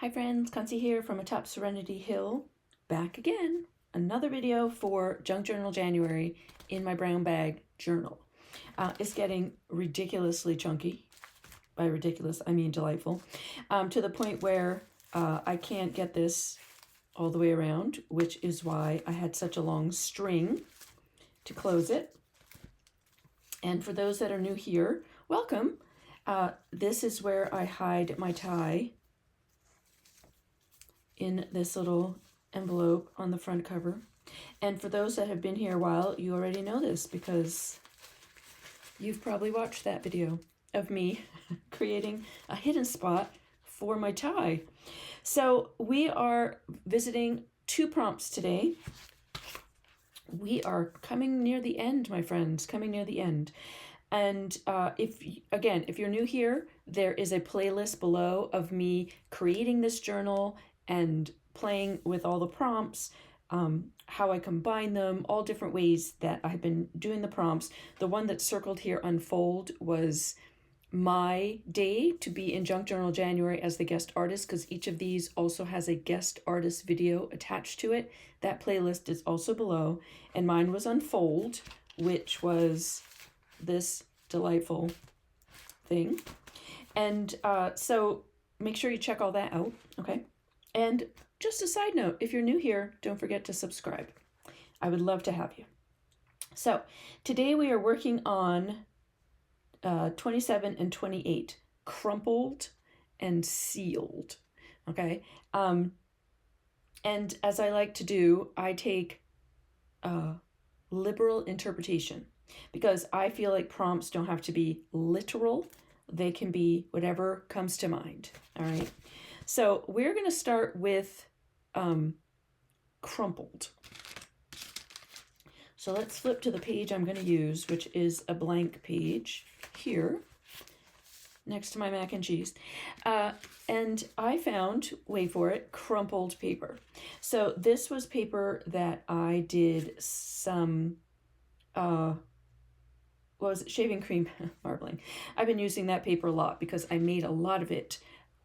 Hi friends, Concy here from atop Serenity Hill, back again. Another video for Junk Journal January in my brown bag journal. It's getting ridiculously chunky. By ridiculous, I mean delightful. To the point where I can't get this all the way around, which is why I had such a long string to close it. And for those that are new here, welcome. This is where I hide my tie in this little envelope on the front cover. And for those that have been here a while, you already know this because you've probably watched that video of me creating a hidden spot for my tie. So we are visiting 2 prompts today. We are coming near the end, my friends, coming near the end. And if you're new here, there is a playlist below of me creating this journal and playing with all the prompts, how I combine them, all different ways that I've been doing the prompts. The one that's circled here, Unfold, was my day to be in Junk Journal January as the guest artist, because each of these also has a guest artist video attached to it. That playlist is also below. And mine was Unfold, which was this delightful thing. And so make sure you check all that out, okay? And just a side note, if you're new here, don't forget to subscribe. I would love to have you. So today we are working on 27 and 28, Crumpled and Sealed, okay? And as I like to do, I take liberal interpretation because I feel like prompts don't have to be literal. They can be whatever comes to mind, all right? So we're going to start with Crumpled. So let's flip to the page I'm going to use, which is a blank page here next to my mac and cheese. And I found, wait for it, crumpled paper. So this was paper that I did some, what was it, shaving cream marbling. I've been using that paper a lot because I made a lot of it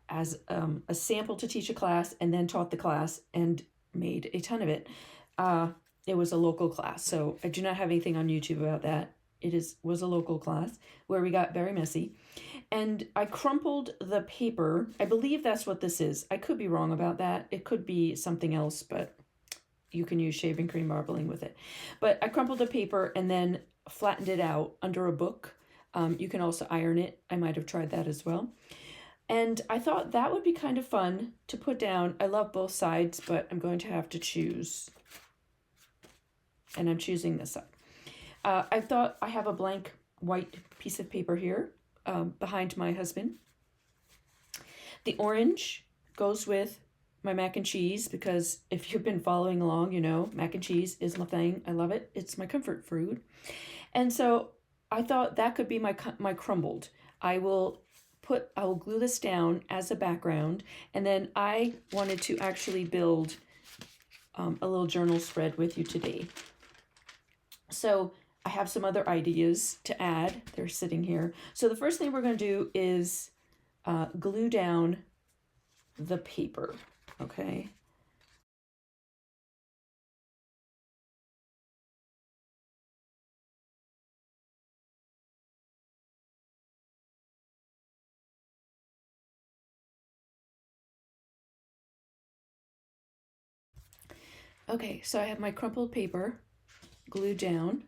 as a sample to teach a class and then taught the class and made a ton of it. It was a local class, so I do not have anything on YouTube about that. It was a local class where we got very messy. And I crumpled the paper. I believe that's what this is. I could be wrong about that. It could be something else, but you can use shaving cream marbling with it. But I crumpled the paper and then flattened it out under a book. You can also iron it. I might have tried that as well. And I thought that would be kind of fun to put down. I love both sides, but I'm going to have to choose. And I'm choosing this side. I thought I have a blank white piece of paper here behind my husband. The orange goes with my mac and cheese because if you've been following along, you know mac and cheese is my thing. I love it. It's my comfort food. And so I thought that could be my crumbled. I will glue this down as a background, and then I wanted to actually build a little journal spread with you today. So I have some other ideas to add. They're sitting here. So the first thing we're going to do is glue down the paper, okay? Okay, so I have my crumpled paper glued down.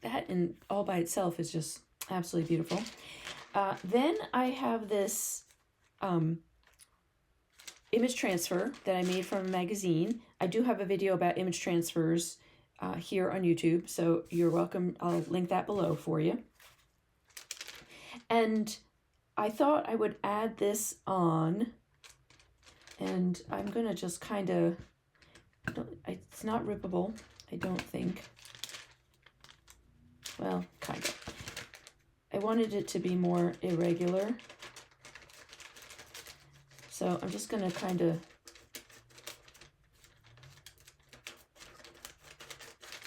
That in all by itself is just absolutely beautiful. Then I have this image transfer that I made from a magazine. I do have a video about image transfers here on YouTube, so you're welcome. I'll link that below for you. And I thought I would add this on, and I'm gonna just kind of, it's not rippable, I don't think. Well, kind of. I wanted it to be more irregular. So I'm just gonna kind of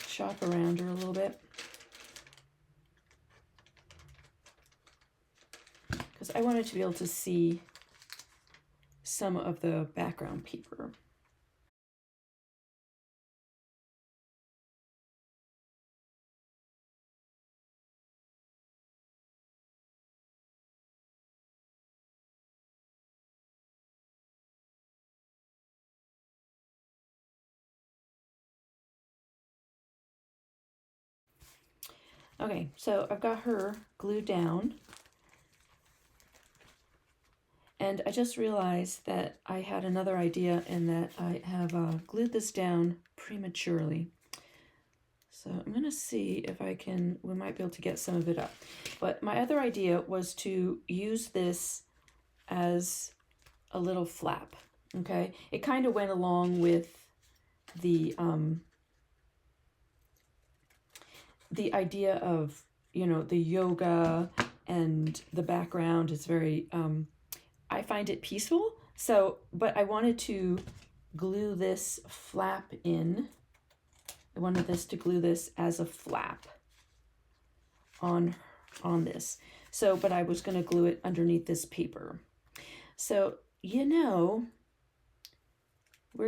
shop around her a little bit. Because I wanted to be able to see some of the background paper. Okay, so I've got her glued down. And I just realized that I had another idea and that I have glued this down prematurely. So I'm going to see if we might be able to get some of it up. But my other idea was to use this as a little flap, okay? It kind of went along with the idea of, the yoga, and the background is very, I find it peaceful. So, but I wanted to glue this flap in. I wanted this to glue this as a flap on this. So, but I was going to glue it underneath this paper. So, we're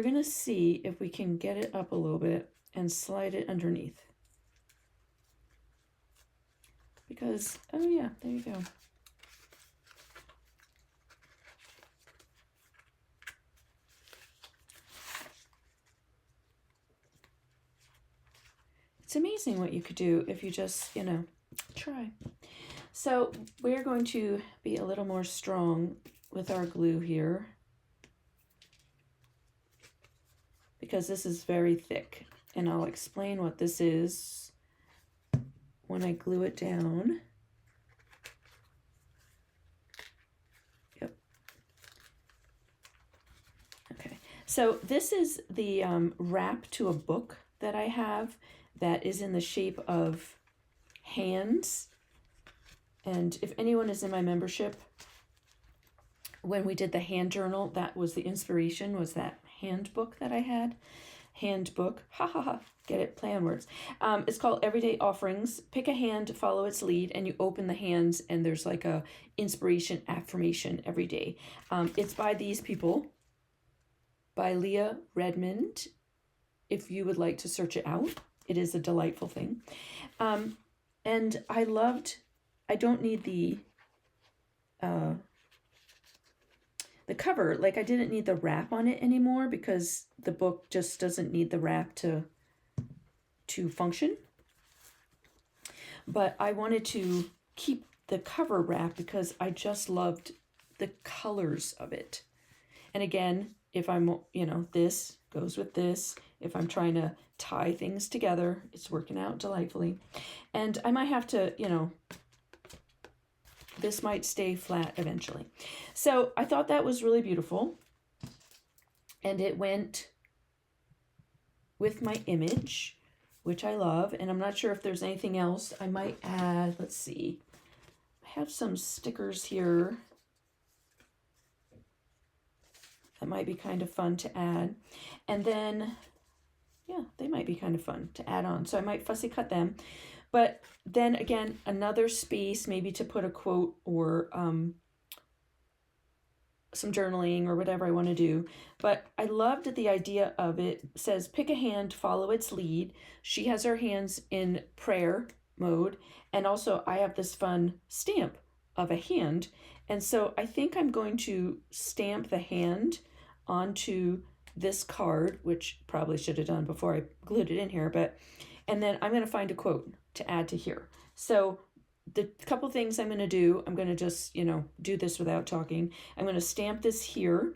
going to see if we can get it up a little bit and slide it underneath. Because, oh yeah, there you go. It's amazing what you could do if you just, try. So we're going to be a little more strong with our glue here because this is very thick, and I'll explain what this is when I glue it down. Yep. Okay, so this is the wrap to a book that I have that is in the shape of hands. And if anyone is in my membership, when we did the hand journal, that was the inspiration, was that handbook that I had. Handbook, ha ha ha, get it, play on words. It's called Everyday Offerings. Pick a hand, follow its lead, and you open the hands, and there's like a inspiration affirmation every day. It's by these people, by Leah Redmond. If you would like to search it out, it is a delightful thing. And I don't need the cover. Like, I didn't need the wrap on it anymore because the book just doesn't need the wrap to function. But I wanted to keep the cover wrap because I just loved the colors of it. And again, if I'm, this goes with this. If I'm trying to tie things together, it's working out delightfully. And I might have to, this might stay flat eventually. So I thought that was really beautiful. And it went with my image, which I love. And I'm not sure if there's anything else I might add. Let's see. I have some stickers here that might be kind of fun to add. And then, yeah, they might be kind of fun to add on. So I might fussy cut them. But then again, another space maybe to put a quote or some journaling or whatever I want to do. But I loved the idea of it. It says, pick a hand, follow its lead. She has her hands in prayer mode. And also I have this fun stamp of a hand. And so I think I'm going to stamp the hand onto this card, which probably should have done before I glued it in here. And then I'm going to find a quote to add to here. So the couple things I'm going to do, I'm going to just, do this without talking. I'm going to stamp this here.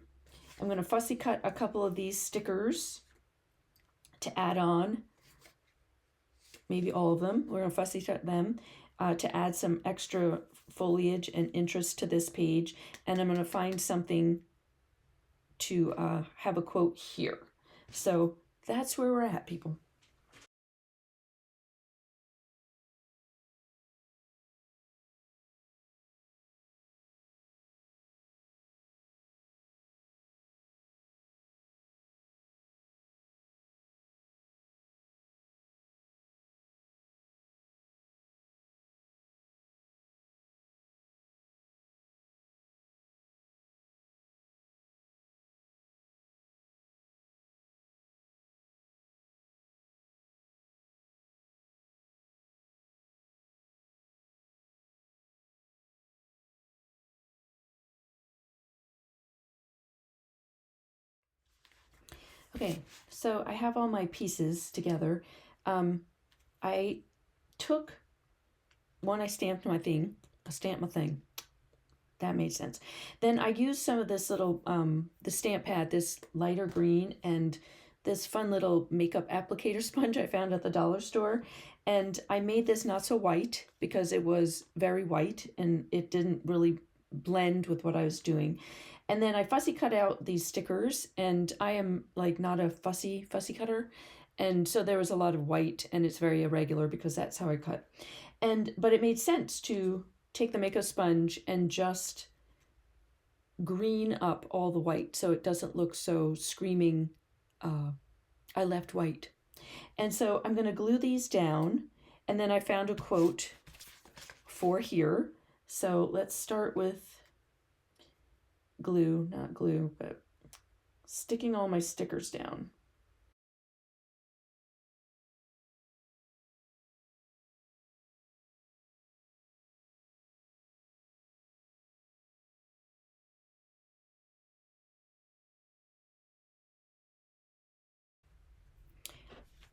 I'm going to fussy cut a couple of these stickers to add on. Maybe all of them. We're going to fussy cut them to add some extra foliage and interest to this page. And I'm going to find something to have a quote here. So that's where we're at, people. Okay, so I have all my pieces together. I took one, I stamped my thing. I stamped my thing. That made sense. Then I used some of this little, the stamp pad, this lighter green, and this fun little makeup applicator sponge I found at the dollar store. And I made this not so white because it was very white and it didn't really blend with what I was doing. And then I fussy cut out these stickers, and I am like not a fussy cutter. And so there was a lot of white, and it's very irregular because that's how I cut. But it made sense to take the makeup sponge and just green up all the white so it doesn't look so screaming, I left white. And so I'm going to glue these down, and then I found a quote for here. So let's start with glue, not glue, but sticking all my stickers down.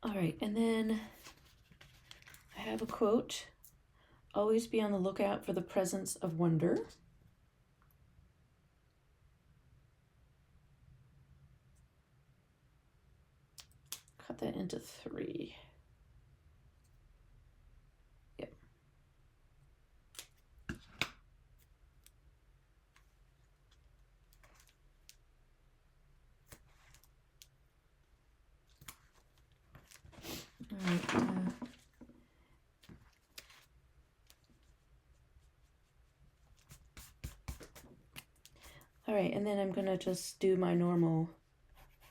All right, and then I have a quote. Always be on the lookout for the presence of wonder. Cut that into 3. Yep. All right. All right, and then I'm gonna just do my normal,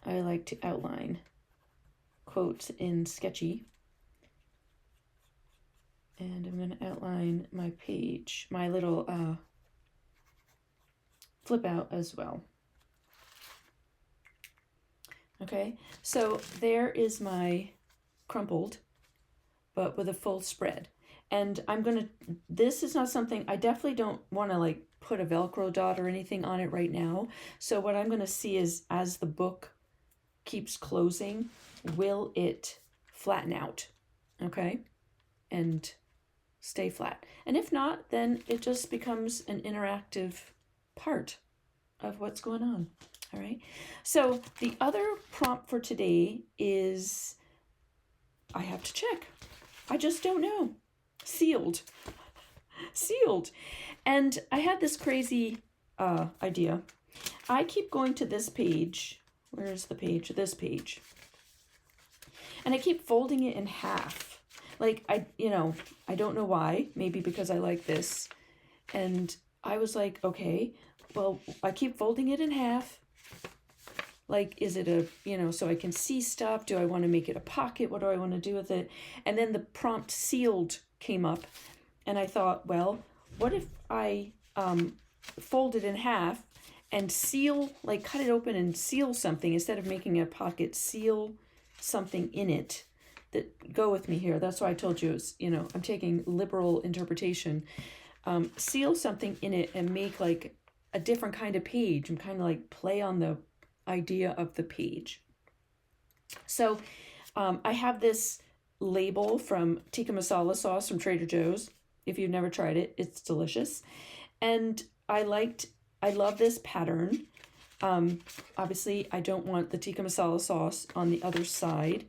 I like to outline quotes in Sketchy. And I'm gonna outline my page, my little flip out as well. Okay, so there is my crumpled, but with a full spread. And I'm gonna, this is not something, I definitely don't wanna like put a Velcro dot or anything on it right now. So what I'm gonna see is as the book keeps closing, will it flatten out, okay? And stay flat. And if not, then it just becomes an interactive part of what's going on. All right. So the other prompt for today is, I have to check. I just don't know. Sealed. Sealed. And I had this crazy idea. I keep going to this page. Where's the page? This page. And I keep folding it in half. Like, I don't know why. Maybe because I like this. And I was like, okay, well, I keep folding it in half. Like, is it a, so I can see stuff? Do I want to make it a pocket? What do I want to do with it? And then the prompt sealed came up. And I thought, well, what if I fold it in half and seal, like cut it open and seal something instead of making a pocket, seal something in it that go with me here. That's why I told you, it's, I'm taking liberal interpretation. Seal something in it and make like a different kind of page and kind of like play on the idea of the page. So I have this label from tikka masala sauce from Trader Joe's. If you've never tried it, it's delicious. And I love this pattern. Obviously, I don't want the tikka masala sauce on the other side,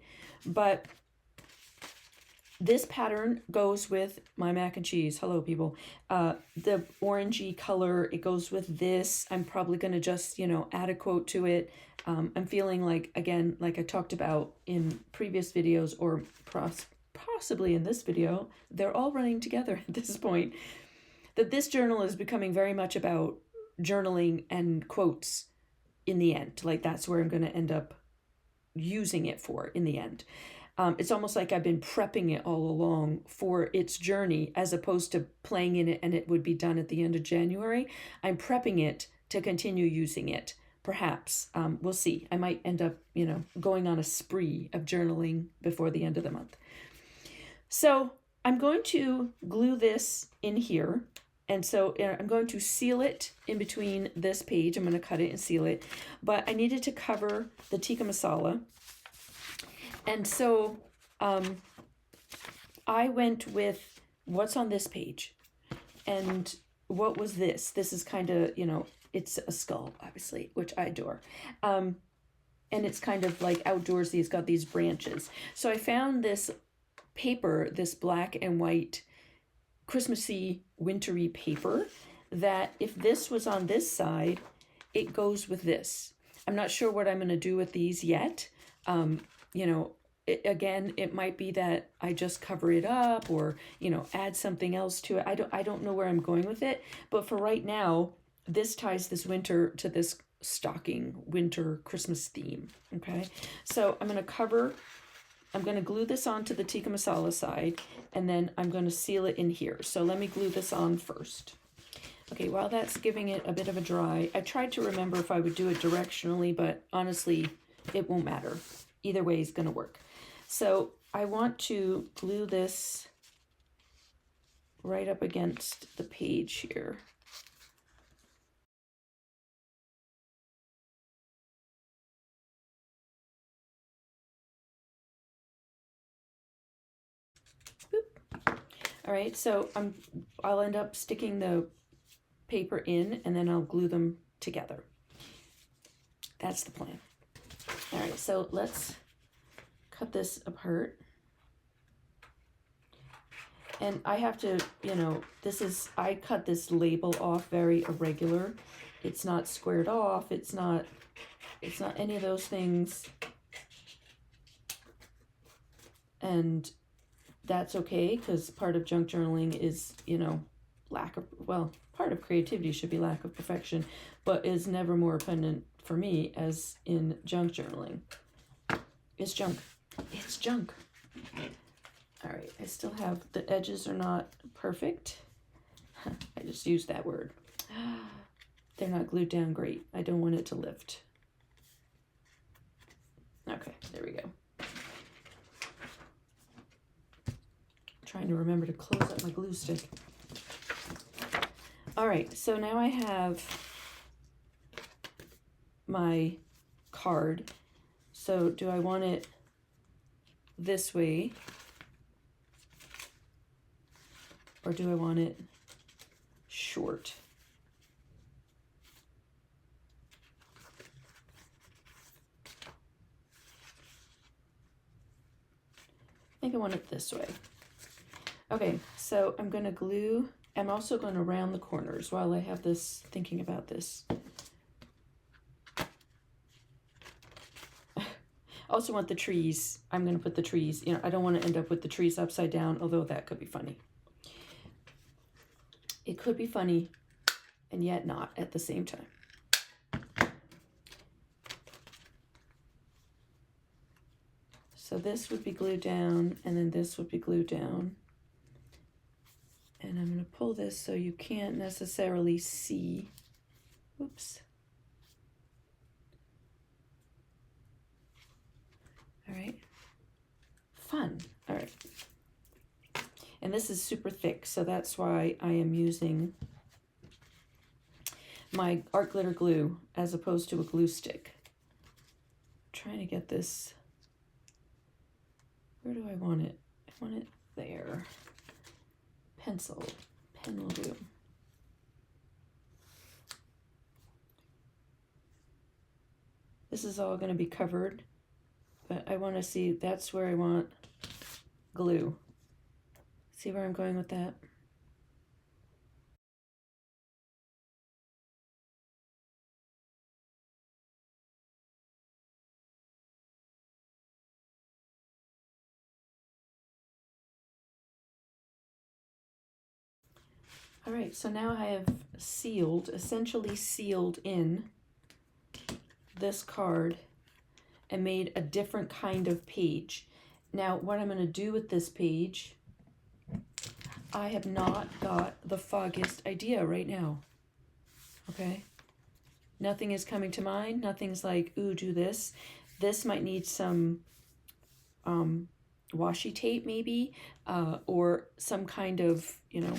but this pattern goes with my mac and cheese. Hello, people. The orangey color, it goes with this. I'm probably going to just, add a quote to it. I'm feeling like, again, like I talked about in previous videos or possibly in this video, they're all running together at this point, that this journal is becoming very much about journaling and quotes in the end. Like that's where I'm going to end up using it for in the end. It's almost like I've been prepping it all along for its journey as opposed to playing in it and it would be done at the end of January. I'm prepping it to continue using it. Perhaps. We'll see. I might end up, going on a spree of journaling before the end of the month. So I'm going to glue this in here. And so I'm going to seal it in between this page. I'm going to cut it and seal it. But I needed to cover the tikka masala. And so I went with what's on this page. And what was this? This is kind of, you know, it's a skull, obviously, which I adore. And it's kind of like outdoorsy. It's got these branches. So I found this paper, this black and white Christmassy, wintry paper, that if this was on this side, it goes with this. I'm not sure what I'm going to do with these yet. You know, again, it might be that I just cover it up or, you know, add something else to it. I don't know where I'm going with it. But for right now, this ties this winter to this stocking winter Christmas theme. Okay, so I'm going to glue this onto the tikka masala side, and then I'm going to seal it in here. So let me glue this on first. Okay, while that's giving it a bit of a dry, I tried to remember if I would do it directionally, but honestly, it won't matter. Either way is going to work. So I want to glue this right up against the page here. Boop. All right, so I'll end up sticking the paper in, and then I'll glue them together. That's the plan. All right, so let's cut this apart. And I have to, you know, I cut this label off very irregular. It's not squared off. It's not any of those things. And that's okay, because part of junk journaling is, you know, part of creativity should be lack of perfection, but is never more abundant for me as in junk journaling. It's junk. It's junk. All right, I still have, the edges are not perfect. I just used that word. They're not glued down great. I don't want it to lift. Okay, there we go. Trying to remember to close up my glue stick. All right, so now I have my card. So do I want it this way, or do I want it short? I think I want it this way. Okay, so I'm going to glue. I'm also going to round the corners while I have this, thinking about this. Also want the trees. I'm going to put the trees, you know, I don't want to end up with the trees upside down, although that could be funny. It could be funny and yet not at the same time. So this would be glued down, and then this would be glued down. And I'm going to pull this so you can't necessarily see. Oops. All right. Fun. All right. And this is super thick, so that's why I am using my art glitter glue as opposed to a glue stick. I'm trying to get this. Where do I want it? I want it there. Pencil. Pen will do. This is all going to be covered, but I want to see, that's where I want glue. See where I'm going with that? All right, so now I have essentially sealed in this card and made a different kind of page. Now, what I'm going to do with this page, I have not got the foggiest idea right now. Okay? Nothing is coming to mind. Nothing's like, ooh, do this. This might need some washi tape maybe, or some kind of, you know,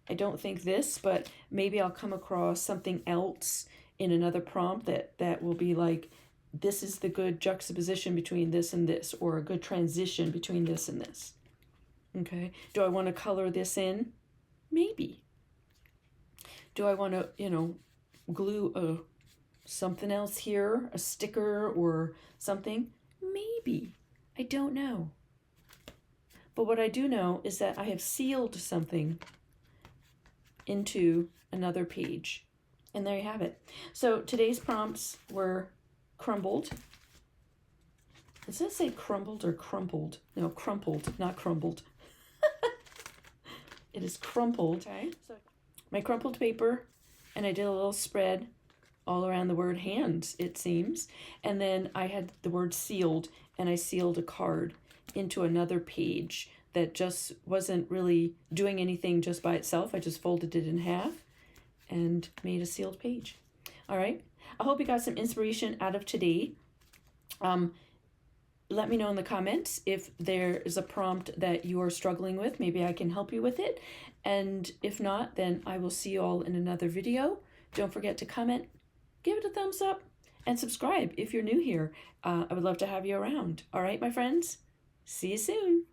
I don't think this, but maybe I'll come across something else in another prompt that will be like, this is the good juxtaposition between this and this, or a good transition between this and this. Okay, do I want to color this in? Maybe. Do I want to, you know, glue something else here, a sticker or something? Maybe. I don't know. But what I do know is that I have sealed something into another page. And there you have it. So today's prompts were crumbled. Does that say crumbled or crumpled? No, crumpled, not crumbled. It is crumpled. Okay. So my crumpled paper, and I did a little spread all around the word hands, it seems. And then I had the word sealed, and I sealed a card into another page that just wasn't really doing anything just by itself. I just folded it in half and made a sealed page. All right. I hope you got some inspiration out of today. Let me know in the comments if there is a prompt that you are struggling with. Maybe I can help you with it. And if not, then I will see you all in another video. Don't forget to comment, give it a thumbs up, and subscribe if you're new here. I would love to have you around. All right, my friends? See you soon.